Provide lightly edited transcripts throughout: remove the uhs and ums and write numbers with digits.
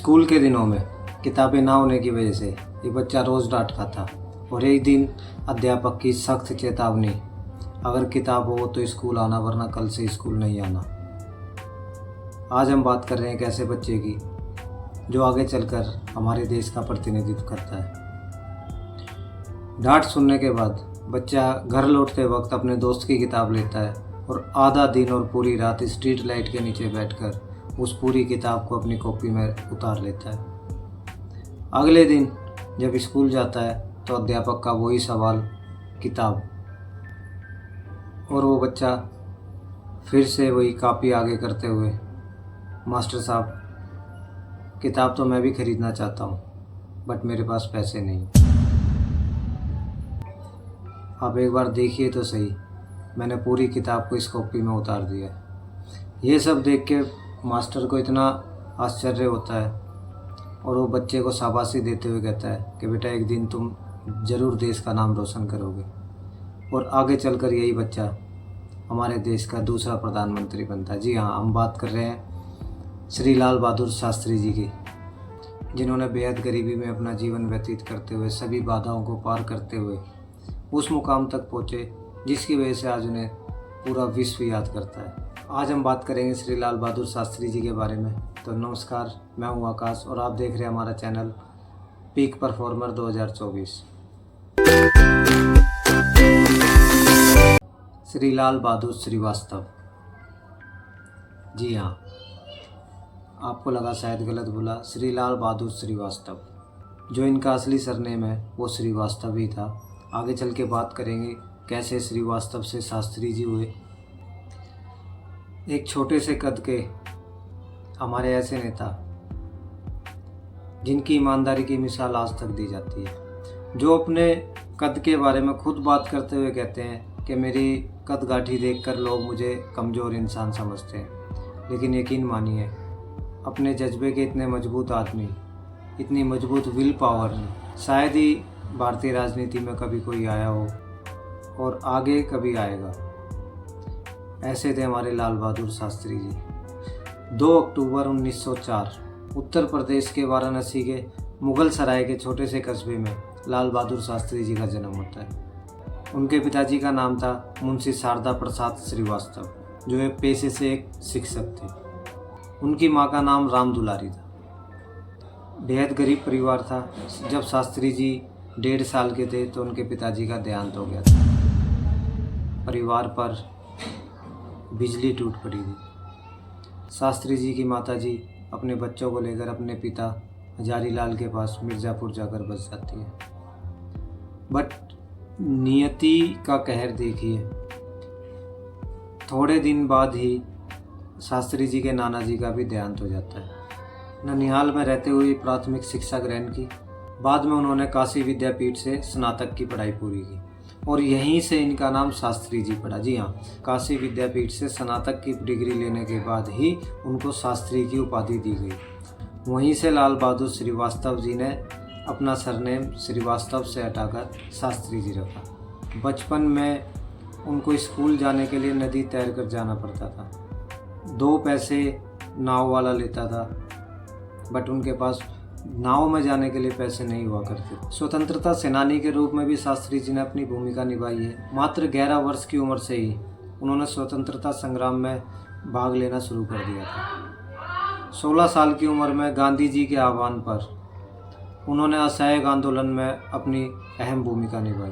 School के दिनों में किताबें ना होने की वजह से ये बच्चा रोज़ डांट खाता और एक दिन अध्यापक की सख्त चेतावनी, अगर किताब हो तो स्कूल आना वरना कल से स्कूल नहीं आना। आज हम बात कर रहे हैं एक ऐसे बच्चे की जो आगे चलकर हमारे देश का प्रतिनिधित्व करता है। डांट सुनने के बाद बच्चा घर लौटते वक्त अपने दोस्त की किताब लेता है और आधा दिन और पूरी रात स्ट्रीट लाइट के नीचे बैठकर उस पूरी किताब को अपनी कॉपी में उतार लेता है। अगले दिन जब स्कूल जाता है तो अध्यापक का वही सवाल, किताब, और वो बच्चा फिर से वही कापी आगे करते हुए, मास्टर साहब किताब तो मैं भी खरीदना चाहता हूँ बट मेरे पास पैसे नहीं। आप एक बार देखिए तो सही, मैंने पूरी किताब को इस कॉपी में उतार दिया। ये सब देख के मास्टर को इतना आश्चर्य होता है और वो बच्चे को शाबाशी देते हुए कहता है कि बेटा एक दिन तुम ज़रूर देश का नाम रोशन करोगे और आगे चलकर यही बच्चा हमारे देश का दूसरा प्रधानमंत्री बनता है। जी हाँ, हम बात कर रहे हैं श्री लाल बहादुर शास्त्री जी की, जिन्होंने बेहद गरीबी में अपना जीवन व्यतीत करते हुए, सभी बाधाओं को पार करते हुए उस मुकाम तक पहुँचे जिसकी वजह से आज उन्हें पूरा विश्व याद करता है। आज हम बात करेंगे श्री लाल बहादुर शास्त्री जी के बारे में। तो नमस्कार, मैं हूं आकाश और आप देख रहे हैं हमारा channel peak performer 2024। Shri Lal Bahadur Srivastava. जी हाँ, आपको लगा शायद गलत बोला, श्री लाल बहादुर श्रीवास्तव। जो इनका असली सरनेम है वो श्रीवास्तव ही था। आगे चल के बात करेंगे कैसे श्रीवास्तव से शास्त्री जी हुए। एक छोटे से कद के हमारे ऐसे नेता जिनकी ईमानदारी की मिसाल आज तक दी जाती है, जो अपने कद के बारे में खुद बात करते हुए कहते हैं कि मेरी कदगाठी देखकर लोग मुझे कमज़ोर इंसान समझते हैं, लेकिन यकीन मानिए अपने जज्बे के इतने मजबूत आदमी, इतनी मजबूत विल पावर शायद ही भारतीय राजनीति में कभी कोई आया हो और आगे कभी आएगा। ऐसे थे हमारे लाल बहादुर शास्त्री जी। 2 अक्टूबर 1904 उत्तर प्रदेश के वाराणसी के मुगल सराय के छोटे से कस्बे में लाल बहादुर शास्त्री जी का जन्म होता है। उनके पिताजी का नाम था मुंशी शारदा प्रसाद श्रीवास्तव, जो एक पेशे से एक शिक्षक थे। उनकी माँ का नाम राम दुलारी था। बेहद गरीब परिवार था। जब शास्त्री जी 1.5 साल के थे तो उनके पिताजी का देहांत हो गया था। परिवार पर बिजली टूट पड़ी थी। शास्त्री जी की माताजी अपने बच्चों को लेकर अपने पिता हजारी लाल के पास मिर्ज़ापुर जाकर बस जाती है। बट नियति का कहर देखिए, थोड़े दिन बाद ही शास्त्री जी के नाना जी का भी देहांत हो जाता है। ननिहाल में रहते हुए प्राथमिक शिक्षा ग्रहण की। बाद में उन्होंने काशी विद्यापीठ से स्नातक की पढ़ाई पूरी की और यहीं से इनका नाम शास्त्री जी पड़ा। जी हाँ, काशी विद्यापीठ से स्नातक की डिग्री लेने के बाद ही उनको शास्त्री की उपाधि दी गई। वहीं से लाल बहादुर श्रीवास्तव जी ने अपना सरनेम श्रीवास्तव से हटाकर शास्त्री जी रखा। बचपन में उनको स्कूल जाने के लिए नदी तैर कर जाना पड़ता था। 2 पैसे नाव वाला लेता था, बट उनके पास नाव में जाने के लिए पैसे नहीं हुआ करते। स्वतंत्रता सेनानी के रूप में भी शास्त्री जी ने अपनी भूमिका निभाई है। मात्र 11 वर्ष की उम्र से ही उन्होंने स्वतंत्रता संग्राम में भाग लेना शुरू कर दिया था। 16 साल की उम्र में गांधी जी के आह्वान पर उन्होंने असहयोग आंदोलन में अपनी अहम भूमिका निभाई।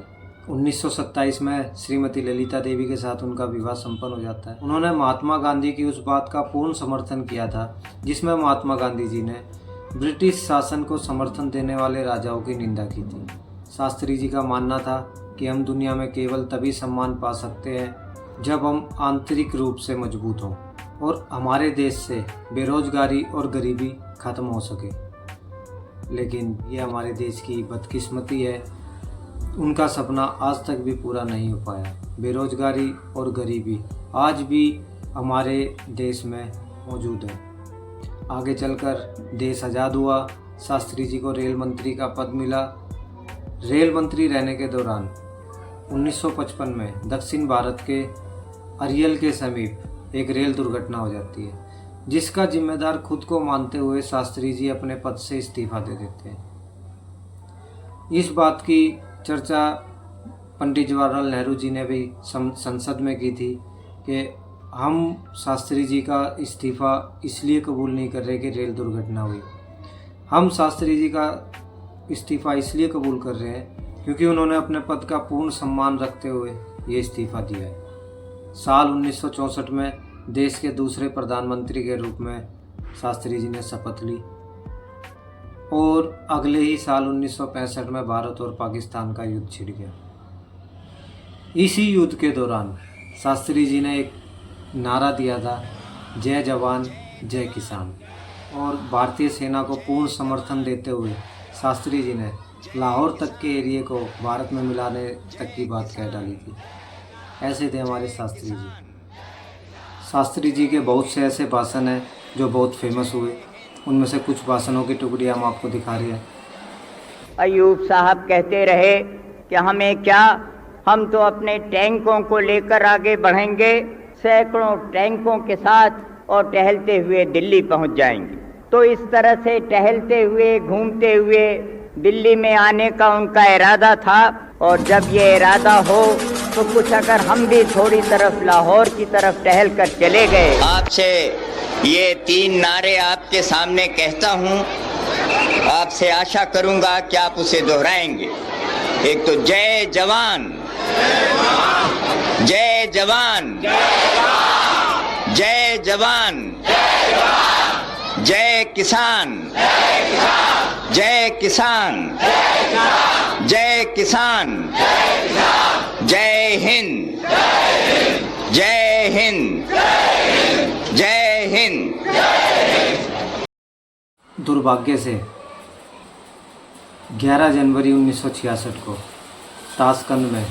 1927 में श्रीमती ललिता देवी के साथ उनका विवाह संपन्न हो जाता है। उन्होंने महात्मा गांधी की उस बात का पूर्ण समर्थन किया था जिसमें महात्मा गांधी जी ने ब्रिटिश शासन को समर्थन देने वाले राजाओं की निंदा की थी। शास्त्री जी का मानना था कि हम दुनिया में केवल तभी सम्मान पा सकते हैं जब हम आंतरिक रूप से मजबूत हों और हमारे देश से बेरोजगारी और गरीबी खत्म हो सके। लेकिन ये हमारे देश की बदकिस्मती है, उनका सपना आज तक भी पूरा नहीं हो पाया। बेरोजगारी और गरीबी आज भी हमारे देश में मौजूद है। आगे चलकर देश आज़ाद हुआ। शास्त्री जी को रेल मंत्री का पद मिला। रेल मंत्री रहने के दौरान 1955 में दक्षिण भारत के अरियल के समीप एक रेल दुर्घटना हो जाती है। जिसका जिम्मेदार खुद को मानते हुए शास्त्री जी अपने पद से इस्तीफा दे देते हैं। इस बात की चर्चा पंडित जवाहरलाल नेहरू जी ने भी संसद में की थी कि हम शास्त्री जी का इस्तीफ़ा इसलिए कबूल नहीं कर रहे कि रेल दुर्घटना हुई। हम शास्त्री जी का इस्तीफ़ा इसलिए कबूल कर रहे हैं क्योंकि उन्होंने अपने पद का पूर्ण सम्मान रखते हुए ये इस्तीफ़ा दिया है। साल 1964 में देश के दूसरे प्रधानमंत्री के रूप में शास्त्री जी ने शपथ ली और अगले ही साल 1965 में भारत और पाकिस्तान का युद्ध छिड़ गया। इसी युद्ध के दौरान शास्त्री जी ने एक नारा दिया था, जय जवान जय किसान, और भारतीय सेना को पूर्ण समर्थन देते हुए शास्त्री जी ने लाहौर तक के एरिए को भारत में मिलाने तक की बात कह डाली थी। ऐसे थे हमारे शास्त्री जी। शास्त्री जी के बहुत से ऐसे भाषण हैं जो बहुत फेमस हुए। उनमें से कुछ भाषणों की टुकड़ियाँ हम आपको दिखा रहे हैं। अयूब साहब कहते रहे कि हमें क्या, हम तो अपने टैंकों को लेकर आगे बढ़ेंगे, सैकड़ों टैंकों के साथ, और टहलते हुए दिल्ली पहुंच जाएंगे। तो इस तरह से टहलते हुए घूमते हुए दिल्ली में आने का उनका इरादा था। और जब ये इरादा हो तो कुछ अगर हम भी थोड़ी तरफ लाहौर की तरफ टहल कर चले गए। आपसे ये 3 नारे आपके सामने कहता हूँ, आपसे आशा करूँगा कि आप उसे दोहराएंगे। एक तो जय जवान, जय जवान, जय जवान, जय किसान, जय किसान, जय किसान, जय हिंद, जय हिंद, जय हिंद। दुर्भाग्य से 11 जनवरी 1966 को ताशकंद में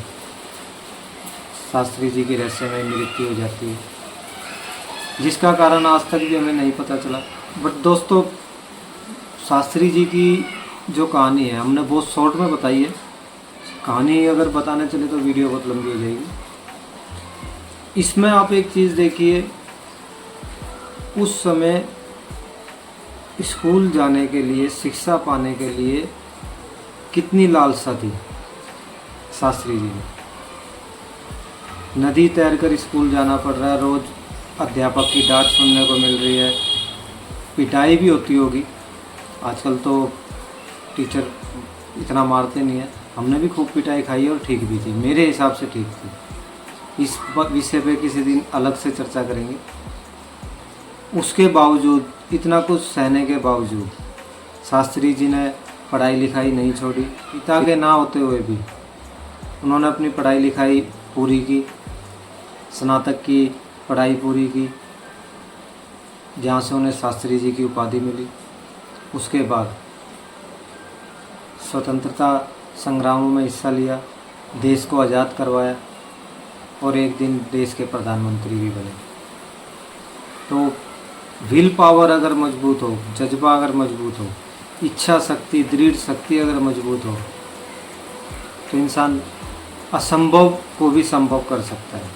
शास्त्री जी की रहस्यमय मृत्यु हो जाती है, जिसका कारण आज तक भी हमें नहीं पता चला। बट दोस्तों, शास्त्री जी की जो कहानी है हमने बहुत शॉर्ट में बताई है। कहानी अगर बताने चले तो वीडियो बहुत लंबी हो जाएगी। इसमें आप एक चीज़ देखिए, उस समय स्कूल जाने के लिए, शिक्षा पाने के लिए कितनी लालसा थी शास्त्री जी ने। नदी तैरकर स्कूल जाना पड़ रहा है, रोज़ अध्यापक की डांट सुनने को मिल रही है, पिटाई भी होती होगी। आजकल तो टीचर इतना मारते नहीं है, हमने भी खूब पिटाई खाई और ठीक भी थी, मेरे हिसाब से ठीक थी। इस विषय पे किसी दिन अलग से चर्चा करेंगे। उसके बावजूद, इतना कुछ सहने के बावजूद शास्त्री जी ने पढ़ाई लिखाई नहीं छोड़ी। पिता के ना होते हुए भी उन्होंने अपनी पढ़ाई लिखाई पूरी की, स्नातक की पढ़ाई पूरी की, जहाँ से उन्हें शास्त्री जी की उपाधि मिली। उसके बाद स्वतंत्रता संग्रामों में हिस्सा लिया, देश को आज़ाद करवाया और एक दिन देश के प्रधानमंत्री भी बने। तो विल पावर अगर मजबूत हो, जज्बा अगर मजबूत हो, इच्छा शक्ति, दृढ़ शक्ति अगर मजबूत हो, तो इंसान असंभव को भी संभव कर सकता है।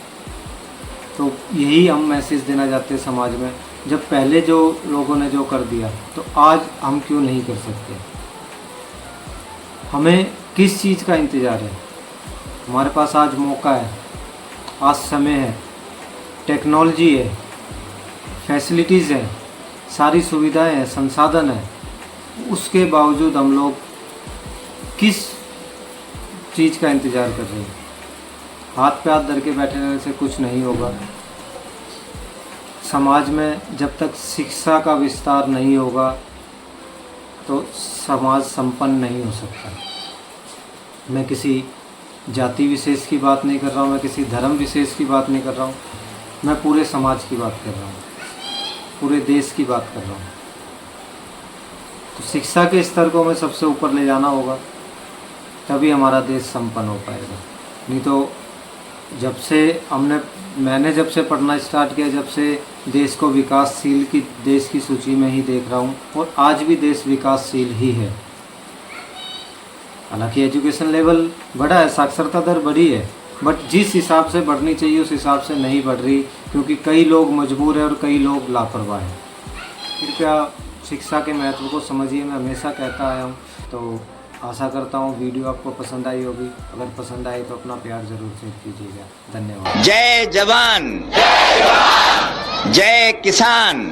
तो यही हम मैसेज देना चाहते हैं समाज में। जब पहले जो लोगों ने जो कर दिया, तो आज हम क्यों नहीं कर सकते? हमें किस चीज़ का इंतज़ार है? हमारे पास आज मौका है, आज समय है, टेक्नोलॉजी है, फैसिलिटीज़ हैं, सारी सुविधाएं हैं, संसाधन है। उसके बावजूद हम लोग किस चीज़ का इंतज़ार कर रहे हैं? हाथ पे हाथ धर के बैठे रहने से कुछ नहीं होगा। समाज में जब तक शिक्षा का विस्तार नहीं होगा तो समाज संपन्न नहीं हो सकता। मैं किसी जाति विशेष की बात नहीं कर रहा हूँ, मैं किसी धर्म विशेष की बात नहीं कर रहा हूँ, मैं पूरे समाज की बात कर रहा हूँ, पूरे देश की बात कर रहा हूँ। तो शिक्षा के स्तर को हमें सबसे ऊपर ले जाना होगा, तभी हमारा देश संपन्न हो पाएगा। नहीं तो मैंने जब से पढ़ना स्टार्ट किया, जब से देश को विकासशील की देश की सूची में ही देख रहा हूँ, और आज भी देश विकासशील ही है। हालांकि एजुकेशन लेवल बढ़ा है, साक्षरता दर बढ़ी है, बट जिस हिसाब से बढ़नी चाहिए उस हिसाब से नहीं बढ़ रही, क्योंकि कई लोग मजबूर हैं और कई लोग लापरवाह हैं। कृपया शिक्षा के महत्व को समझिए, मैं हमेशा कहता आया हूँ। तो आशा करता हूँ वीडियो आपको पसंद आई होगी। अगर पसंद आई तो अपना प्यार जरूर शेयर कीजिएगा। धन्यवाद। जय जवान, जय किसान।